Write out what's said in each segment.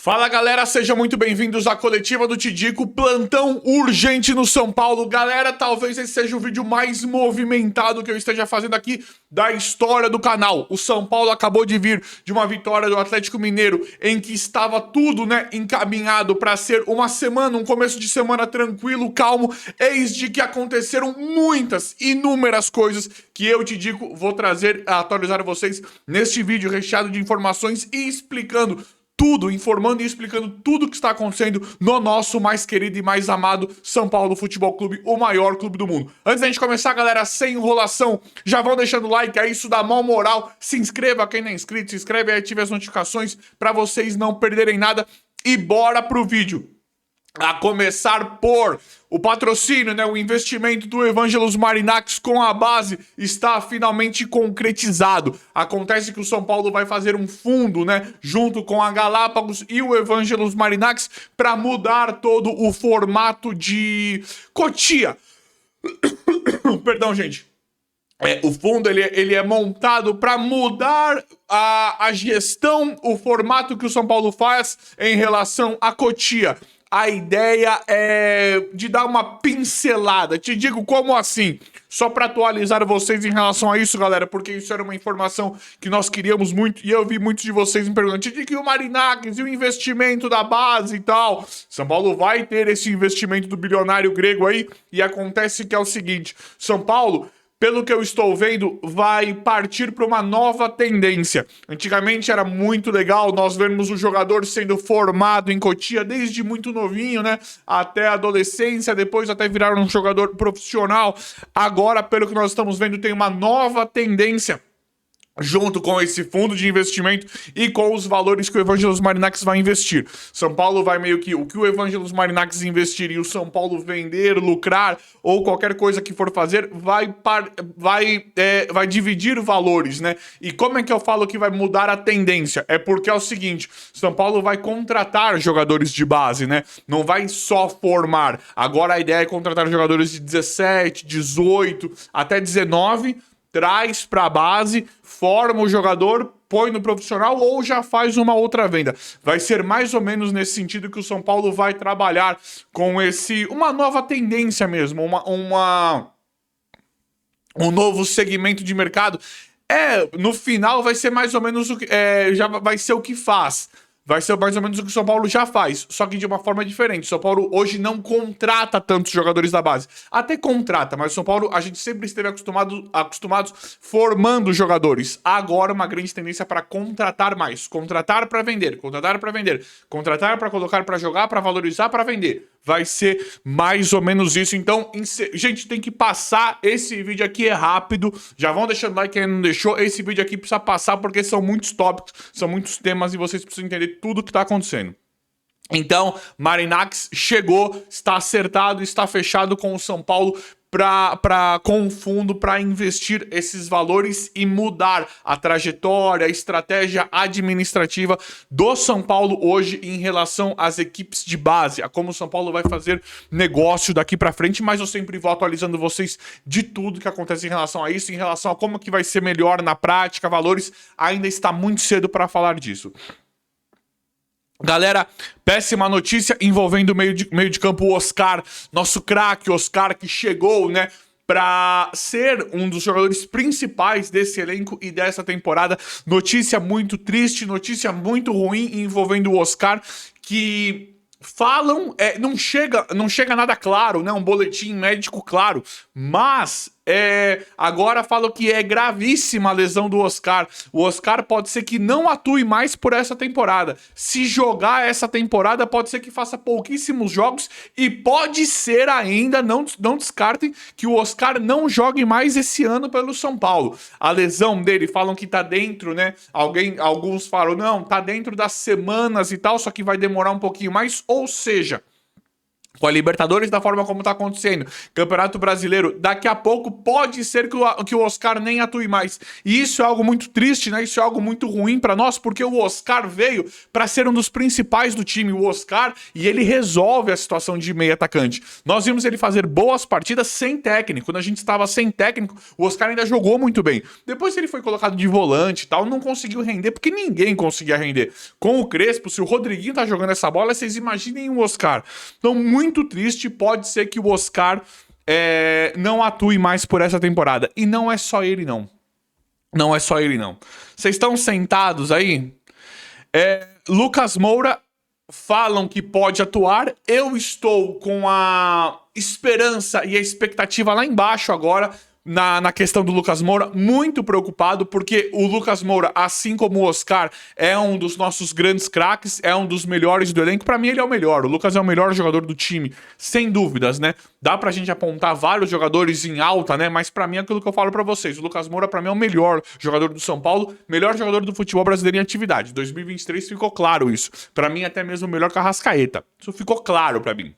Fala galera, sejam muito bem-vindos à coletiva do Tidico, plantão urgente no São Paulo. Galera, talvez esse seja o vídeo mais movimentado que eu esteja fazendo aqui da história do canal. O São Paulo acabou de vir de uma vitória do Atlético Mineiro em que estava tudo, encaminhado para ser uma semana, um começo de semana tranquilo, calmo. Eis de que aconteceram inúmeras coisas que eu, Tidico, vou trazer a atualizar vocês neste vídeo recheado de informações e explicando tudo, informando e explicando tudo o que está acontecendo no nosso mais querido e mais amado São Paulo Futebol Clube, o maior clube do mundo. Antes da gente começar, galera, sem enrolação, já vão deixando o like, isso dá mó moral. Se inscreva, quem não é inscrito, se inscreve e ative as notificações para vocês não perderem nada. E bora pro vídeo. A começar por o patrocínio, o investimento do Evangelos Marinax com a base está finalmente concretizado. Acontece que o São Paulo vai fazer um fundo, junto com a Galápagos e o Evangelos Marinax para mudar todo o formato de Cotia. Perdão, gente. O fundo ele é montado para mudar a gestão, o formato que o São Paulo faz em relação à Cotia. A ideia é de dar uma pincelada. Te digo como assim? Só para atualizar vocês em relação a isso, galera, porque isso era uma informação que nós queríamos muito e eu vi muitos de vocês me perguntando: te digo, e o Marinax e o investimento da base e tal? São Paulo vai ter esse investimento do bilionário grego aí e acontece que é o seguinte: São Paulo, pelo que eu estou vendo, vai partir para uma nova tendência. Antigamente era muito legal nós vermos o jogador sendo formado em Cotia desde muito novinho, até a adolescência, depois até virar um jogador profissional. Agora, pelo que nós estamos vendo, tem uma nova tendência junto com esse fundo de investimento e com os valores que o Evangelos Marinax vai investir. São Paulo vai meio que o que o Evangelos Marinax investir e o São Paulo vender, lucrar ou qualquer coisa que for fazer, vai dividir valores, E como é que eu falo que vai mudar a tendência? É porque é o seguinte: São Paulo vai contratar jogadores de base, Não vai só formar. Agora a ideia é contratar jogadores de 17, 18, até 19, traz para a base, forma o jogador, põe no profissional ou já faz uma outra venda. Vai ser mais ou menos nesse sentido que o São Paulo vai trabalhar com uma nova tendência mesmo, um novo segmento de mercado. No final vai ser mais ou menos já vai ser o que faz. Vai ser mais ou menos o que o São Paulo já faz, só que de uma forma diferente. O São Paulo hoje não contrata tantos jogadores da base. Até contrata, mas o São Paulo, a gente sempre esteve acostumados formando jogadores. Agora uma grande tendência para contratar mais. Contratar para vender, contratar para vender, contratar para colocar para jogar, para valorizar, para vender. Vai ser mais ou menos isso. Então, gente, tem que passar. Esse vídeo aqui é rápido. Já vão deixando like quem não deixou. Esse vídeo aqui precisa passar porque são muitos tópicos, são muitos temas e vocês precisam entender tudo o que está acontecendo. Então, Marinax chegou, está acertado, está fechado com o São Paulo com o fundo para investir esses valores e mudar a trajetória, a estratégia administrativa do São Paulo hoje em relação às equipes de base, a como o São Paulo vai fazer negócio daqui para frente, mas eu sempre vou atualizando vocês de tudo que acontece em relação a isso, em relação a como que vai ser melhor na prática, valores. Ainda está muito cedo para falar disso. Galera, péssima notícia envolvendo o meio de campo, o Oscar, nosso craque Oscar, que chegou, para ser um dos jogadores principais desse elenco e dessa temporada. Notícia muito triste, notícia muito ruim envolvendo o Oscar, que falam, não chega nada claro, um boletim médico claro, mas agora falam que é gravíssima a lesão do Oscar. O Oscar pode ser que não atue mais por essa temporada. Se jogar essa temporada, pode ser que faça pouquíssimos jogos e pode ser ainda, não descartem, que o Oscar não jogue mais esse ano pelo São Paulo. A lesão dele, falam que tá dentro, alguns falam, não, tá dentro das semanas e tal, só que vai demorar um pouquinho mais, ou seja, Com a Libertadores da forma como tá acontecendo, Campeonato Brasileiro, daqui a pouco pode ser que o Oscar nem atue mais. E isso é algo muito triste, né? Isso é algo muito ruim pra nós, porque o Oscar veio pra ser um dos principais do time, o Oscar, e ele resolve a situação de meio atacante. Nós vimos ele fazer boas partidas sem técnico. Quando a gente estava sem técnico, o Oscar ainda jogou muito bem. Depois ele foi colocado de volante e tal, não conseguiu render, porque ninguém conseguia render. Com o Crespo, se o Rodriguinho tá jogando essa bola, vocês imaginem o Oscar. Então, muito triste, pode ser que o Oscar não atue mais por essa temporada. E não é só ele, não. Não é só ele, não. Vocês estão sentados aí? Lucas Moura falam que pode atuar. Eu estou com a esperança e a expectativa lá embaixo agora, na questão do Lucas Moura, muito preocupado, porque o Lucas Moura, assim como o Oscar, é um dos nossos grandes craques, é um dos melhores do elenco. Pra mim, ele é o melhor. O Lucas é o melhor jogador do time, sem dúvidas, né? Dá pra gente apontar vários jogadores em alta, né? Mas pra mim é aquilo que eu falo pra vocês. O Lucas Moura, pra mim, é o melhor jogador do São Paulo, melhor jogador do futebol brasileiro em atividade. 2023 ficou claro isso. Pra mim, até mesmo melhor que a Arrascaeta. Isso ficou claro pra mim.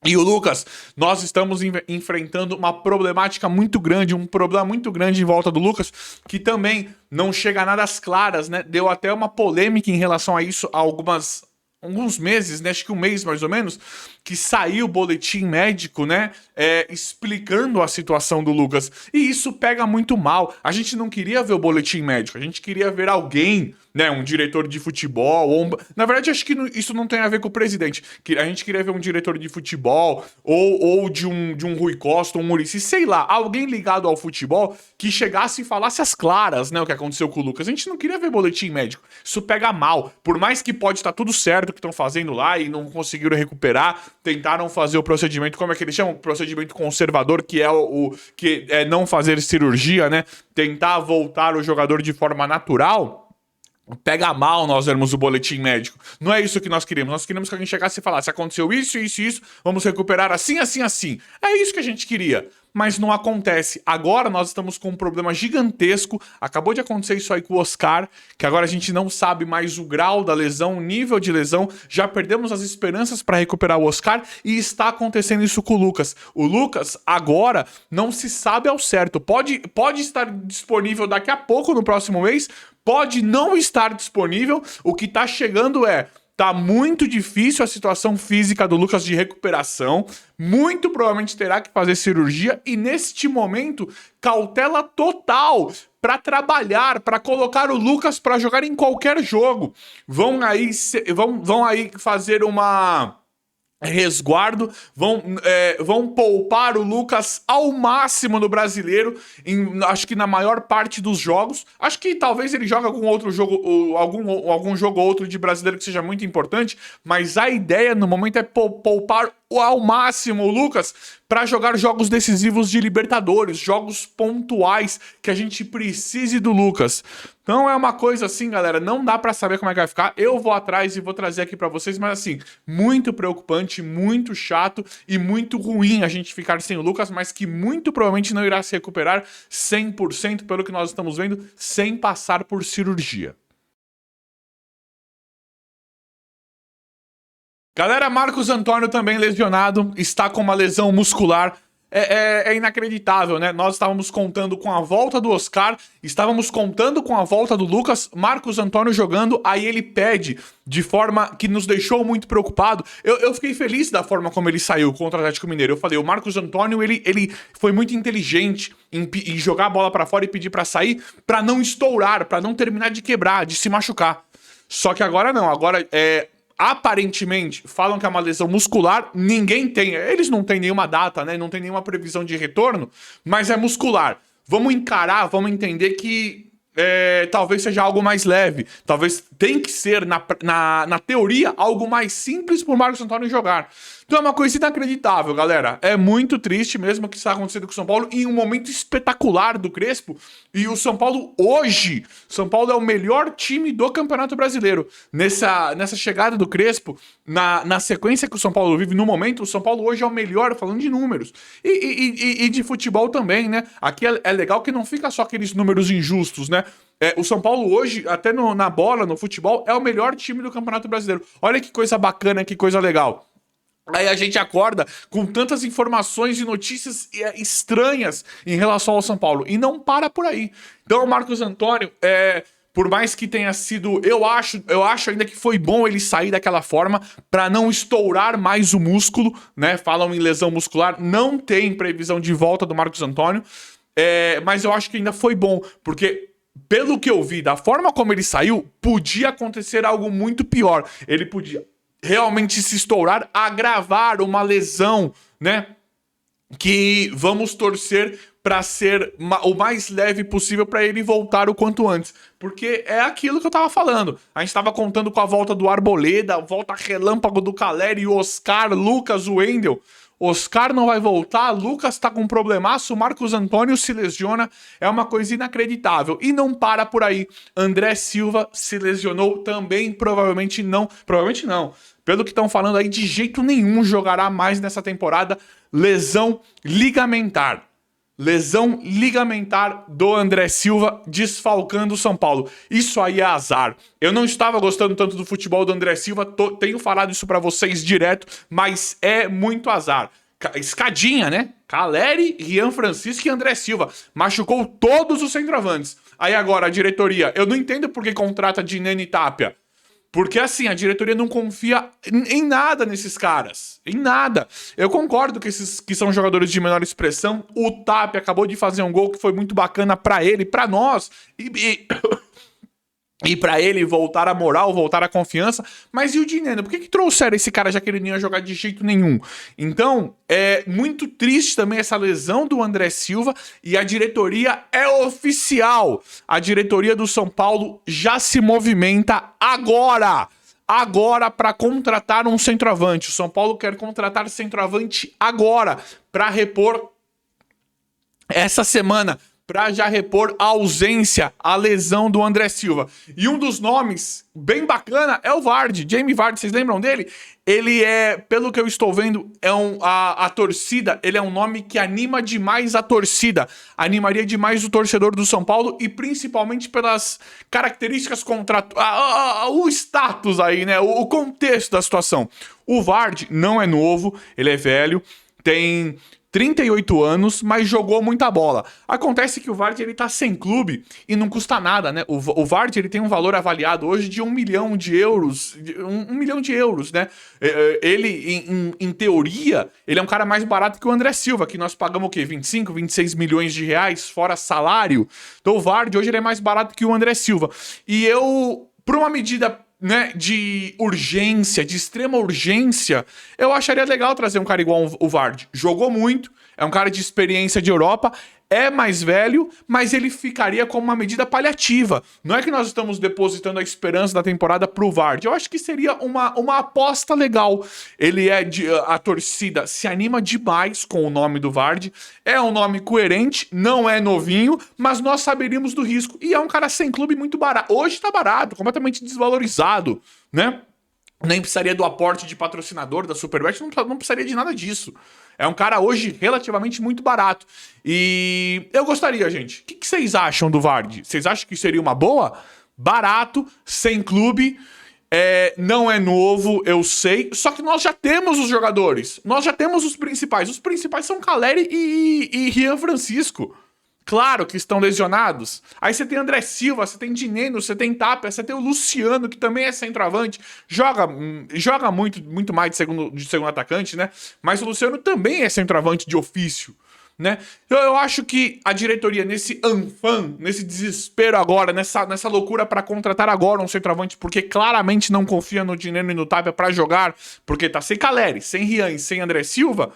E o Lucas, nós estamos enfrentando uma problemática muito grande, um problema muito grande em volta do Lucas, que também não chega a nada às claras, né? Deu até uma polêmica em relação a isso há alguns meses, né? Acho que um mês mais ou menos, que saiu o boletim médico, né? Explicando a situação do Lucas. E isso pega muito mal. A gente não queria ver o boletim médico, a gente queria ver alguém, né, um diretor de futebol, na verdade acho que isso não tem a ver com o presidente, a gente queria ver um diretor de futebol, ou de um Rui Costa, um Muricy, sei lá, alguém ligado ao futebol, que chegasse e falasse as claras, né, o que aconteceu com o Lucas. A gente não queria ver boletim médico, isso pega mal, por mais que pode estar tudo certo o que estão fazendo lá e não conseguiram recuperar, tentaram fazer o procedimento, como é que eles chamam? Procedimento conservador, que é não fazer cirurgia, né, tentar voltar o jogador de forma natural. Pega mal nós vermos o boletim médico. Não é isso que nós queríamos. Nós queríamos que alguém chegasse e falasse: aconteceu isso, isso e isso, vamos recuperar assim, assim, assim. É isso que a gente queria. Mas não acontece. Agora nós estamos com um problema gigantesco. Acabou de acontecer isso aí com o Oscar, que agora a gente não sabe mais o grau da lesão, o nível de lesão. Já perdemos as esperanças para recuperar o Oscar e está acontecendo isso com o Lucas. O Lucas agora não se sabe ao certo. Pode estar disponível daqui a pouco, no próximo mês. Pode não estar disponível. O que tá chegando tá muito difícil a situação física do Lucas de recuperação. Muito provavelmente terá que fazer cirurgia. E neste momento, cautela total para trabalhar, para colocar o Lucas para jogar em qualquer jogo. Vão aí fazer uma resguardo, vão poupar o Lucas ao máximo no Brasileiro, acho que na maior parte dos jogos. Acho que talvez ele jogue algum outro jogo, algum jogo ou outro de Brasileiro que seja muito importante, mas a ideia no momento é poupar ao máximo o Lucas para jogar jogos decisivos de Libertadores, jogos pontuais que a gente precise do Lucas. Então é uma coisa assim, galera, não dá pra saber como é que vai ficar. Eu vou atrás e vou trazer aqui pra vocês, mas assim, muito preocupante, muito chato e muito ruim a gente ficar sem o Lucas, mas que muito provavelmente não irá se recuperar 100%, pelo que nós estamos vendo, sem passar por cirurgia. Galera, Marcos Antônio também lesionado, está com uma lesão muscular. É inacreditável, né? Nós estávamos contando com a volta do Oscar, estávamos contando com a volta do Lucas, Marcos Antônio jogando, aí ele pede de forma que nos deixou muito preocupado. Eu fiquei feliz da forma como ele saiu contra o Atlético Mineiro. Eu falei, o Marcos Antônio, ele foi muito inteligente em jogar a bola pra fora e pedir pra sair, pra não estourar, pra não terminar de quebrar, de se machucar. Só que agora não, agora aparentemente, falam que é uma lesão muscular, ninguém tem, eles não têm nenhuma data, né, não tem nenhuma previsão de retorno, mas é muscular. Vamos encarar, vamos entender que talvez seja algo mais leve, talvez tem que ser, na teoria, algo mais simples pro Marcos Antônio jogar. Então é uma coisa inacreditável, galera. É muito triste mesmo o que está acontecendo com o São Paulo em um momento espetacular do Crespo. E o São Paulo hoje, São Paulo é o melhor time do Campeonato Brasileiro. Nessa chegada do Crespo, na sequência que o São Paulo vive no momento, o São Paulo hoje é o melhor, falando de números. E de futebol também, né? Aqui é legal que não fica só aqueles números injustos, né? O São Paulo hoje, até na bola, no futebol, é o melhor time do Campeonato Brasileiro. Olha que coisa bacana, que coisa legal. Aí a gente acorda com tantas informações e notícias estranhas em relação ao São Paulo. E não para por aí. Então o Marcos Antônio, por mais que tenha sido... Eu acho ainda que foi bom ele sair daquela forma para não estourar mais o músculo, né? Falam em lesão muscular. Não tem previsão de volta do Marcos Antônio. Mas eu acho que ainda foi bom, porque... Pelo que eu vi, da forma como ele saiu, podia acontecer algo muito pior. Ele podia realmente se estourar, agravar uma lesão, né? Que vamos torcer para ser o mais leve possível para ele voltar o quanto antes. Porque é aquilo que eu tava falando. A gente tava contando com a volta do Arboleda, a volta relâmpago do Caleri, Oscar, Lucas, Wendel. Oscar não vai voltar, Lucas tá com um problemaço, Marcos Antônio se lesiona, é uma coisa inacreditável. E não para por aí. André Silva se lesionou também, provavelmente não, pelo que estão falando aí, de jeito nenhum jogará mais nessa temporada. Lesão ligamentar. Lesão ligamentar do André Silva desfalcando o São Paulo. Isso aí é azar. Eu não estava gostando tanto do futebol do André Silva, tenho falado isso pra vocês direto, mas é muito azar. Escadinha, né? Caleri, Rian Francisco e André Silva. Machucou todos os centroavantes. Aí agora a diretoria, eu não entendo por que contrata Dineni e Tapia. Porque assim, a diretoria não confia em nada nesses caras. Em nada. Eu concordo que esses que são jogadores de menor expressão. O Tapia acabou de fazer um gol que foi muito bacana pra ele, pra nós. E pra ele voltar a moral, voltar a confiança. Mas e o Dineno? Por que trouxeram esse cara já que ele não ia jogar de jeito nenhum? Então, é muito triste também essa lesão do André Silva. E a diretoria é oficial. A diretoria do São Paulo já se movimenta agora. Agora para contratar um centroavante. O São Paulo quer contratar centroavante agora para repor essa semana. Para já repor a ausência, a lesão do André Silva. E um dos nomes bem bacana é o Vardy, Jamie Vardy, vocês lembram dele? Ele é, pelo que eu estou vendo, a torcida, ele é um nome que anima demais a torcida, animaria demais o torcedor do São Paulo e principalmente pelas características contratuais, o status aí, né, o contexto da situação. O Vardy não é novo, ele é velho, tem 38 anos, mas jogou muita bola. Acontece que o Vardy ele tá sem clube e não custa nada, né? O Vardy ele tem um valor avaliado hoje de 1 milhão de euros. 1 milhão de euros, né? Ele, em teoria, ele é um cara mais barato que o André Silva, que nós pagamos o quê? 25, 26 milhões de reais, fora salário. Então o Vardy hoje ele é mais barato que o André Silva. E eu, por uma medida, né, de urgência, de extrema urgência, eu acharia legal trazer um cara igual o Vardy. Jogou muito, é um cara de experiência de Europa, é mais velho, mas ele ficaria como uma medida paliativa. Não é que nós estamos depositando a esperança da temporada pro Vardy. Eu acho que seria uma aposta legal. A torcida se anima demais com o nome do Vardy. É um nome coerente, não é novinho, mas nós saberíamos do risco. E é um cara sem clube muito barato. Hoje tá barato, completamente desvalorizado, né? Nem precisaria do aporte de patrocinador da Superbet, não precisaria de nada disso. É um cara hoje relativamente muito barato. E eu gostaria, gente. O que vocês acham do Vardy? Vocês acham que seria uma boa? Barato, sem clube, não é novo, eu sei. Só que nós já temos os jogadores. Nós já temos os principais. Os principais são Caleri e Rian Francisco. Claro que estão lesionados. Aí você tem André Silva, você tem Dineno, você tem Tapia, você tem o Luciano, que também é centroavante. Joga muito mais de segundo atacante, né? Mas o Luciano também é centroavante de ofício, né? Eu acho que a diretoria, nesse nesse desespero agora, nessa loucura para contratar agora um centroavante, porque claramente não confia no Dineno e no Tapia para jogar, porque tá sem Caleri, sem Rian e sem André Silva...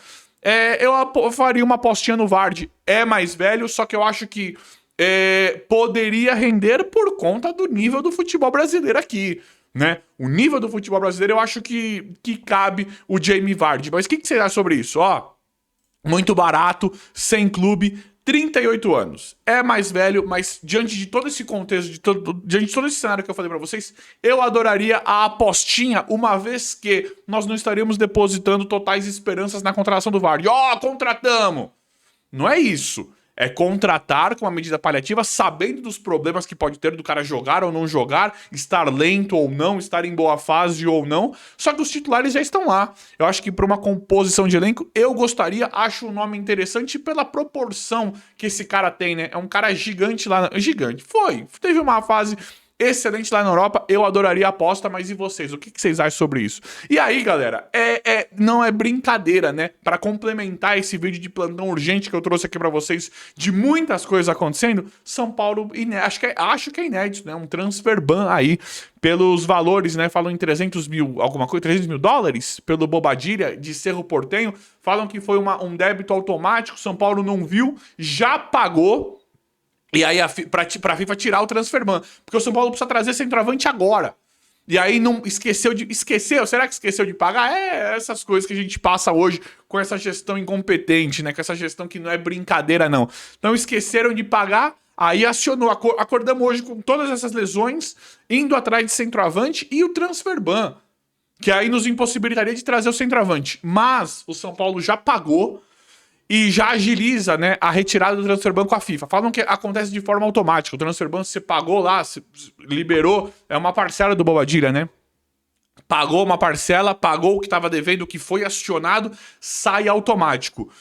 eu faria uma apostinha no Vardy. É mais velho, só que eu acho que poderia render por conta do nível do futebol brasileiro aqui, né? O nível do futebol brasileiro eu acho que cabe o Jamie Vardy. Mas o que você acha sobre isso? Ó, muito barato, sem clube, 38 anos. É mais velho, mas diante de todo esse contexto, diante de todo esse cenário que eu falei pra vocês, eu adoraria a apostinha, uma vez que nós não estaríamos depositando totais esperanças na contratação do Vardy. Ó, contratamos! Não é isso. É contratar com uma medida paliativa, sabendo dos problemas que pode ter do cara jogar ou não jogar, estar lento ou não, estar em boa fase ou não. Só que os titulares já estão lá. Eu acho que para uma composição de elenco, eu gostaria, acho um nome interessante pela proporção que esse cara tem, né? É um cara gigante lá. Gigante. Teve uma fase excelente lá na Europa, eu adoraria a aposta, mas e vocês? O que vocês acham sobre isso? E aí, galera, não é brincadeira, né? Para complementar esse vídeo de plantão urgente que eu trouxe aqui para vocês, de muitas coisas acontecendo, São Paulo, acho que é inédito, né? Um transfer ban aí, pelos valores, né? Falam em 300 mil, alguma coisa, 300 mil dólares, pelo Bobadilha de Cerro Porteño, falam que foi um débito automático, São Paulo não viu, já pagou. E aí, pra FIFA tirar o transfer ban. Porque o São Paulo precisa trazer centroavante agora. E aí não esqueceu de... Esqueceu? Será que esqueceu de pagar? Essas coisas que a gente passa hoje com essa gestão incompetente, né? Com essa gestão que não é brincadeira, não. Então esqueceram de pagar, aí acionou. Acordamos hoje com todas essas lesões, indo atrás de centroavante e o transfer ban. Que aí nos impossibilitaria de trazer o centroavante. Mas o São Paulo já pagou e já agiliza, né, a retirada do transfer ban com a FIFA. Falam que acontece de forma automática. O transfer ban você pagou lá, você liberou, é uma parcela do Bobadilha, né? Pagou uma parcela, pagou o que estava devendo, o que foi acionado, sai automático.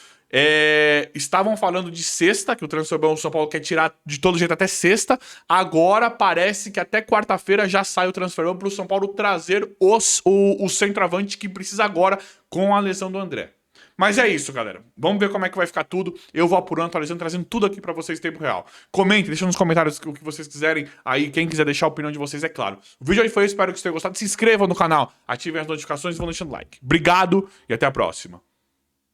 Estavam falando de sexta, que o transfer ban o São Paulo quer tirar de todo jeito até sexta. Agora parece que até quarta-feira já sai o transfer ban para o São Paulo trazer o centroavante que precisa agora com a lesão do André. Mas é isso, galera. Vamos ver como é que vai ficar tudo. Eu vou apurando, atualizando, trazendo tudo aqui pra vocês em tempo real. Comentem, deixem nos comentários o que vocês quiserem. Aí, quem quiser deixar a opinião de vocês, é claro. O vídeo aí foi esse, espero que vocês tenham gostado. Se inscrevam no canal, ativem as notificações e vão deixando like. Obrigado e até a próxima.